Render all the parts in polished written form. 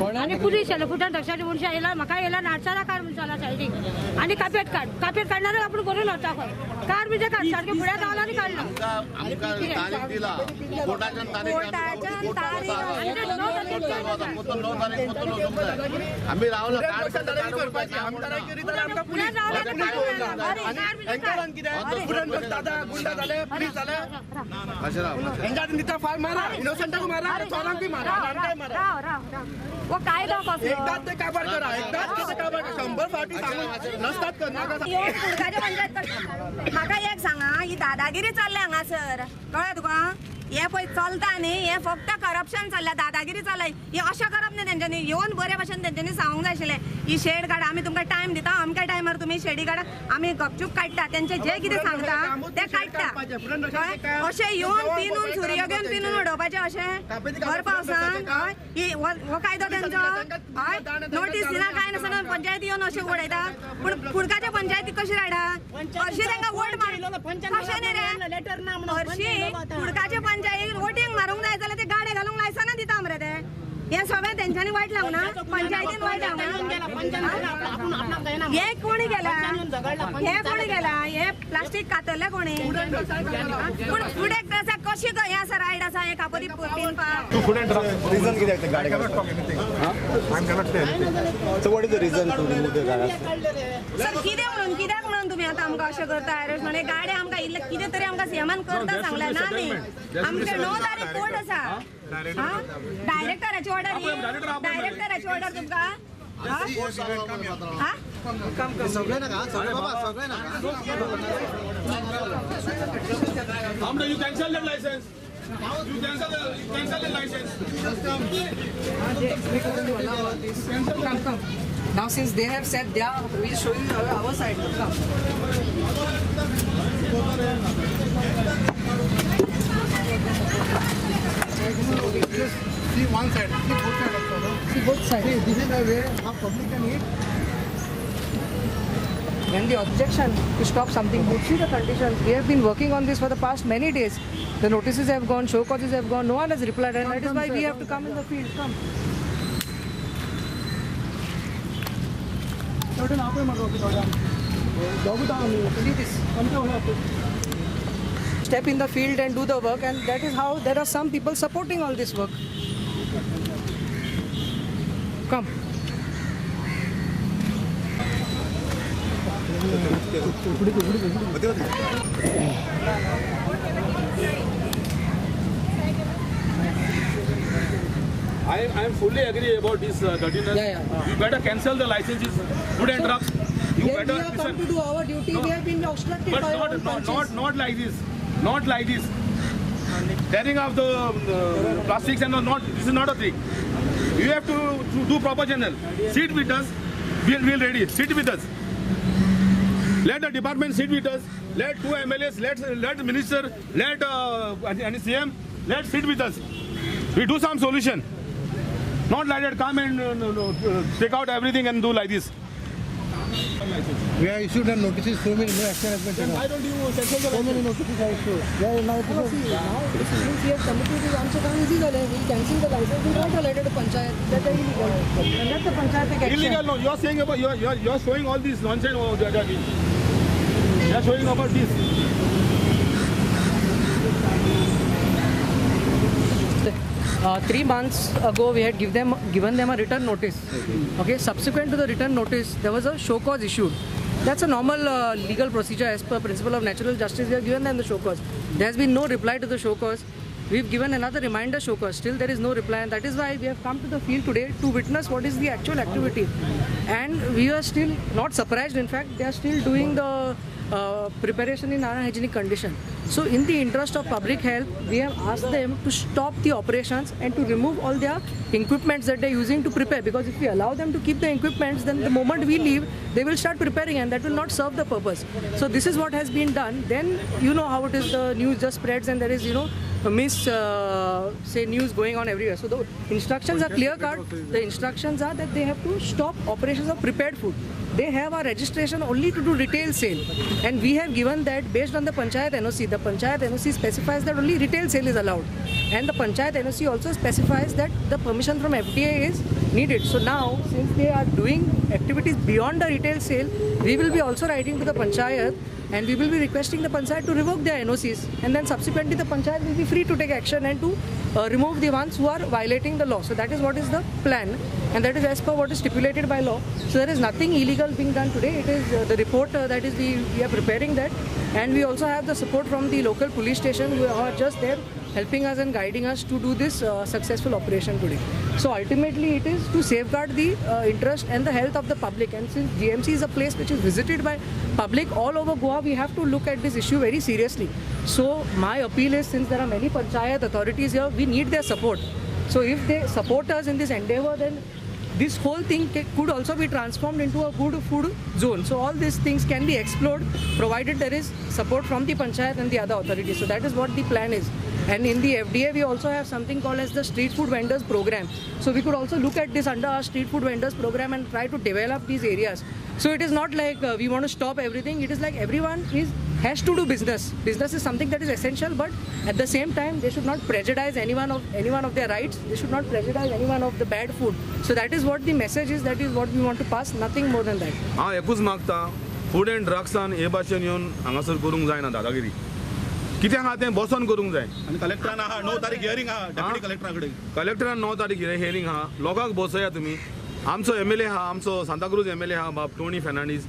आनी पुलीस येयलो फुटान टक्साची मनशां येयला म्हाका येयला नाडसारा काड म्हणून चला सायडीक आनी कापेट काडणारे आपूण बरोवन वता खंय काड म्हणजे काड सारकें फुड्या गावला आनी काडला आम्ही रावला वो कायदा एकदाच ते काबाड करा एकदाच ते काबाड 100 फाटी सांगून नसतात करणार म्हाका एक सांगा ही दादागिरी चल्ल्या हांगासर कळ्ळें तुका हे पळय चलता न्ही हे फक्त करप्शन चल्ल्या दादागिरी चलय हे अशें करप न्ही तेंच्यांनी येवन बरे भशेन तेंच्यांनी सांगूंक जाय आशिल्लें ही शेड काडा आमी तुमकां टायम दिता अमक्या टायमार तुमी शेडी काडा आमी गपचूप काडटा तेंचे जे कितें सांगता ते काडटा अशें येवन पिनून सुर्य घेवन पिनून उडोवपाचें अशें भर पावसान हय ही हो कायदो तेंचो हय नोटीस दिना कांय नासतना पंचायती येवन अशें उडयता पूण फुडकाच्या पंचायती कशी राडा हरशीं तांकां वोट मार कशें न्ही रे हरशीं फुडकाचे पंचायतीक वोटींग मारूंक जाय जाल्यार ते गाडे घालूंक लायसना दिता मरे ते हे सगळें तेंच्यांनी वायट लावं ना पंचायतीन वायट लावं हे कोणी केला हे कोणी केला हे प्लास्टीक कातरले कोणी पूण फुडें कशी हे आसा रायड आसा हे कापरी पिनपाक reason कित्याक ते गाडी so what is the reason to remove the गाडी सर कित्याक म्हणून तुमी आतां आमकां अशें करता अरेस्ट म्हणजे गाडी आमकां इल्ले कितें तरी आमकां सीएमान करता सांगलें ना न्ही आमचे 9 तारीख कोर्ट आसा डायरेक्टराची ऑर्डर डायरेक्टराची ऑर्डर तुमकां सगळे नाका सगळे बाबा सगळे नाका you cancel the license. You cancel the license. Come. Now since they have said they are, we will show you our side. Come. See one side, see both sides also, no? See both sides. See, this is the way how public can eat. When the objection to stop something, would see the conditions. We have been working on this for the past many days. The notices have gone, show causes have gone, no one has replied, and that is why we have to come in the field. Come. See this. Step in the field and do the work, and that is how there are some people supporting all this work. Come. I am fully agree about this dirtiness. Yeah. You better cancel the licenses. Food and drugs. You Then better we have come to do our duty. No. We have been obstructed but by our own conscience. not like this. Not like this. Tearing off the plastics and not. This is not a thing. You have to do proper channel. Sit with us. We'll ready. Sit with us. Let the department sit with us. Let 2 MLAs. Let minister. Let any CM. Let sit with us. We do some solution. Not like that. Come and take out everything and do like this. We have issued a notices, so many no action has been taken. Why don't you cancel the So many notices are issued. Yeah, now it is. Since we have committed this answer, easy we cancel the license. We don't relate to panchayat. That's illegal. And let the panchayat take action. illegal? No, you are saying about you are showing all this nonsense about that. You are showing about this. 3 months ago, we had given them a written notice. Okay. Subsequent to the written notice, there was a show cause issued. That's a normal legal procedure as per principle of natural justice. We have given them the show cause. There has been no reply to the show cause. We've given another reminder show cause. Still, there is no reply, and that is why we have come to the field today to witness what is the actual activity. And we are still not surprised. In fact, they are still doing the preparation in unhygienic condition. So in the interest of public health, we have asked them to stop the operations and to remove all their equipments that they are using to prepare, because if we allow them to keep the equipments, then the moment we leave, they will start preparing, and that will not serve the purpose. So this is what has been done. Then you know how it is, the news just spreads and there is, say news going on everywhere. So the instructions are clear cut. The instructions are that they have to stop operations of prepared food. They have a registration only to do retail sale, and we have given that based on the Panchayat NOC. The Panchayat NOC specifies that only retail sale is allowed, and the Panchayat NOC also specifies that the permission from FDA is needed. So now, since they are doing activities beyond the retail sale, we will be also writing to the panchayat and we will be requesting the panchayat to revoke their NOCs, and then subsequently the panchayat will be free to take action and to remove the ones who are violating the law. So that is what is the plan, and that is as per what is stipulated by law. So there is nothing illegal being done today. It is the report that is we are preparing that, and we also have the support from the local police station who are just there helping us and guiding us to do this successful operation today. So ultimately it is to safeguard the interest and the health of the public, and since GMC is a place which is visited by public all over Goa, we have to look at this issue very seriously. So my appeal is, since there are many panchayat authorities here, we need their support. So if they support us in this endeavor, then this whole thing could also be transformed into a good food zone. So all these things can be explored provided there is support from the panchayat and the other authorities. So that is what the plan is. And in the FDA, we also have something called as the street food vendors program. So we could also look at this under our street food vendors program and try to develop these areas. So it is not like we want to stop everything. It is like everyone has to do business. Business is something that is essential, but at the same time, they should not prejudice anyone of their rights. They should not prejudice anyone of the bad food. So that is what the message is. That is what we want to pass. Nothing more than that. हांव एकूच मागता, food and ड्रग्सान हे भाशेन येवन हांगासर करूंक जायना दादागिरी. कित्याक आहा तें बसोन करूंक जाय. आणि कलेक्टरान आहा 9 तारीख हियरिंग आहा डेप्युटी कलेक्टराकडे. कलेक्टरान 9 तारीख हियरिंग आहा. लोकांक बसया तुमी. आमचो MLA आहा, आमचो सांताक्रूज MLA आहा बाब टोनी फेर्नांडीस,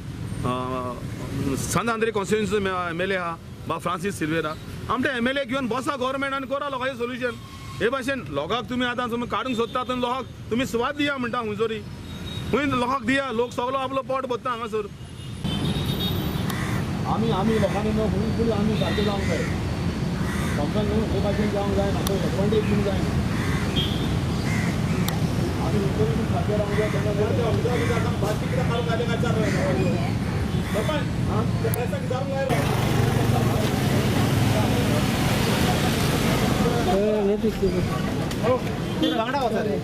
सांत आंद्रे कॉन्स्टिट्युएन्सी MLA आहा बाब फ्रांसीस सिल्वेरा. आमचे MLA घेवन बसा गव्हर्मेंट आनी करा लोकांचें सोल्युशन. हे भाशेन लोकांक तुमी आतां तुमी काडूंक सोदतात आनी लोकांक तुमी सुवात दिया म्हणटा हुंयसरी. हुंय लोकांक दिया, लोक सगळो आपलो पोट भरता हांगासर. आम्ही लोकांनी फुल आम्ही सारखे जावंक जाय. लोकांक न्हू हे भाशेन जावंक जाय, म्हाका एडवांटेज दिवंक जाय. आमी सारखे रावंक जाय. तेन्ना बाकी कितें खावंक घाले काय चार वांगडा वचा रे.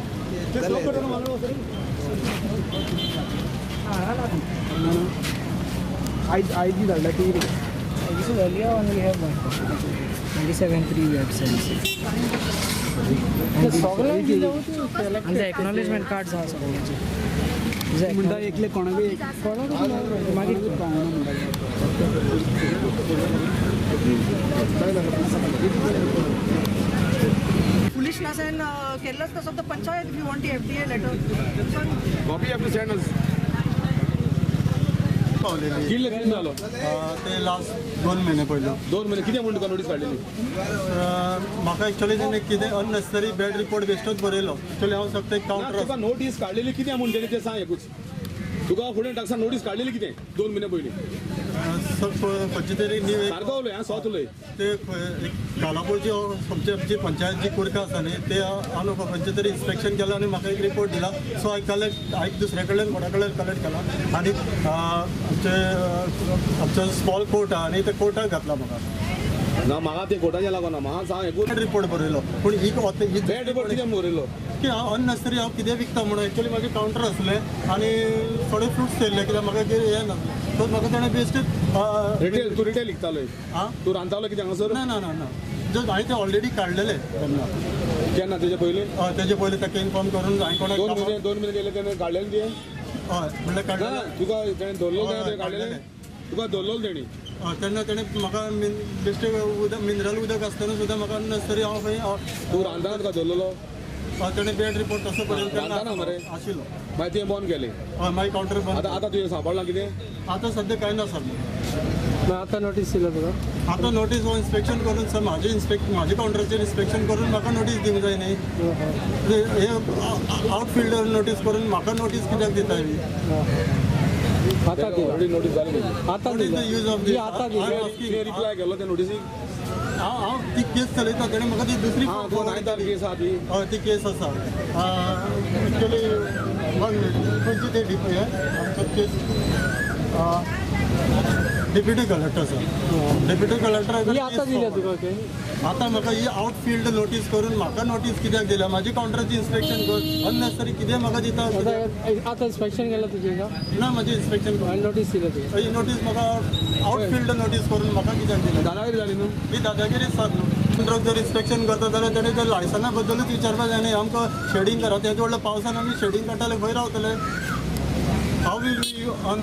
ID धाडला ती. This is earlier one we have 97.3 we have sent. And the acknowledgement cards are म्हणटा एकले कोणाबी मागीर foolishness and carelessness of the panchayat if you want the FDA letter. Copy you have to send us. किल्ले किती झालो ते last 2 महिने पडलो. 2 महिने किती म्हणून तुका नोटीस काढलेली. म्हाका एक्चुअली तेणे कितें अननेसेसरी बॅड रिपोर्ट बेश्टोच बरयलो. एक्चुअली हांव फक्त एक कावंटर तुका नोटीस काढलेली किती म्हणून तेणे ते सांग एकूच. तुका फुडें टाकसा नोटीस काढलेली किती 2 महिने पयलीं. खंयची तरी न्यू सारको उलय हां सोत उलय. ते कालापूरची आमची पंचायत जी कुडका आसा न्ही ते हांव खंयचे तरी इन्स्पेक्शन केलां आनी म्हाका एक रिपोर्ट दिला. सो हांवें दुसरे कडल्यान कोणा कडल्यान कलेक्ट केला आनी आमचो स्मॉल कोर्ट आहा आनी ते कोर्टाक घातला म्हाका. ना म्हाका ते कोर्टाचें लागना. म्हाका सांग एकूच रिपोर्ट बरयलो. पूण ही बॅड रिपोर्ट कितें बरयलो की हांव अननेसेसरी हांव कितें विकता म्हणून. एक्चुअली म्हाजे कावंटर आसलें आनी थोडे फ्रुट्स येयल्ले कित्याक म्हाका कितें हें ना. सो म्हाका ताणें बेस्ट रिटेल तूं रिटेल विकतालोय. आं तूं रांदतालो कितें हांगासर. ना ना ना ना जस्ट हांवें ते ऑलरेडी काडलेले तेन्ना. केन्ना तेजे पयलीं तेजे पयलीं ताका इन्फॉर्म करून हांवें कोणाक 2 महिने गेले तेणे काडलेले ते. हय म्हणल्यार ना काडलेले. तुका तेणे धरलो तेणे काडलेले. तुका धरलो तेणी. तेन्ना ताणें म्हाका बेश्टे उदक मिनरल उदक आसतना सुद्दां म्हाका अननेसेसरी हांव खंय तूं रांदतना तुका धरलेलो. ताणें बॅड रिपोर्ट तसो बरयलो तेन्ना रांदताना मरे. आशिल्लो. मागीर तें बंद केलें. हय मागीर कावंटर बंद. आतां तुवें सांबाळ्ळां कितें. आतां सद्या कांय ना सर. आता नोटीस दिला तुका. आतां नोटीस हो इन्स्पेक्शन करून सर म्हाजे कावंटराचेर इन्स्पेक्शन करून म्हाका नोटीस दिवंक जाय न्ही. हे आउटफिल्ड नोटीस करून म्हाका नोटीस कित्याक दिता ही. आता ऑलरेडी नोटीस जाली. आता What is the use of this? आता रिप्लाय केलो त्या नोटीसीक. हांव ती केस चलयता तेणें म्हाका ती दुसरी हां तूं 9 तारीख केस आहा ती. हय ती केस आसा. एक्चुअली खंयची ते आमचो case deputy collector sir. Deputy collector आता दिल्या तुका ते. आतां म्हाका ही आउटफिल्ड नोटीस करून म्हाका नोटीस कित्याक दिल्या. म्हाजी कावंटराची इन्स्पेक्शन कर अननेसेसरी कितें म्हाका दिता. आता इन्स्पेक्शन केलं तुझे का. ना म्हाजी इन्स्पेक्शन कर. नोटीस दिलं तुझे. ही नोटीस म्हाका आउटफिल्ड नोटीस करून म्हाका कित्याक दिल्या. दादागिरी जाली न्हू. ही दादागिरी सर न्हू. ड्रग जर इन्स्पेक्शन करता जाल्यार तेणे त्या लायसना बद्दलूच विचारपाक जाय न्ही आमकां शेडिंग करा तेजे व्हडल्या पावसान आमी शेडिंग काडटाले खंय रावतले हाव वील वी ऑन